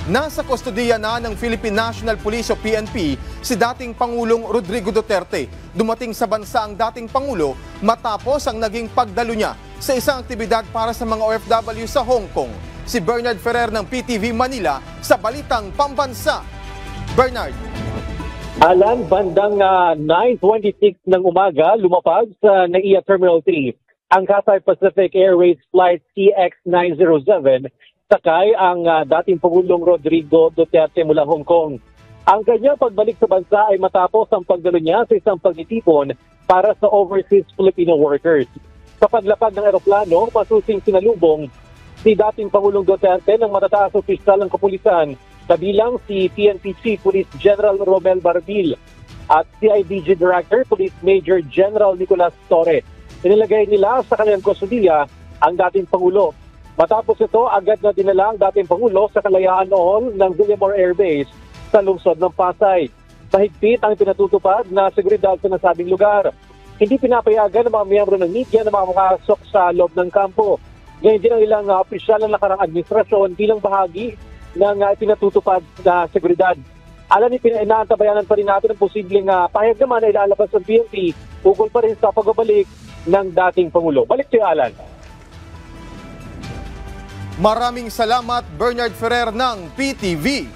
Nasa kustodiya na ng Philippine National Police o PNP si dating Pangulong Rodrigo Duterte. Dumating sa bansa ang dating Pangulo matapos ang naging pagdalo niya sa isang aktibidad para sa mga OFW sa Hong Kong. Si Bernard Ferrer ng PTV Manila sa Balitang Pambansa. Bernard. Alan, bandang 9:26 ng umaga, lumapag sa NAIA Terminal 3 ang Cathay Pacific Airways Flight CX-907. Sakay ang dating Pangulong Rodrigo Duterte mula Hong Kong. Ang kanyang pagbalik sa bansa ay matapos ang pagdalo niya sa isang pagtitipon para sa overseas Filipino workers. Sa paglapag ng eroplano, masusing sinalubong si dating Pangulong Duterte ng matataas opisyal ng kapulisan, kabilang si PNP Chief Police General Romel Barbil at CIDG Director Police Major General Nicolas Torre. Inilagay nila sa kanilang kustodiya ang dating Pangulo. Matapos ito, agad na dinala ang dating Pangulo sa Kalayaan Hall ng Villamor Air Base sa lungsod ng Pasay. Mahigpit ang pinatutupad na seguridad sa nasabing lugar. Hindi pinapayagan ng mga miyembro ng media na makapasok sa loob ng kampo. Ngayon din ang ilang opisyal ng nakarang administrasyon bilang bahagi ng pinatutupad na seguridad. Alam ni inaantabayanan pa rin natin ang posibleng pahayag naman na ilalabas ng PNP ukol pa rin sa pagbabalik ng dating Pangulo. Balik kayo, Alan. Maraming salamat, Bernard Ferrer ng PTV.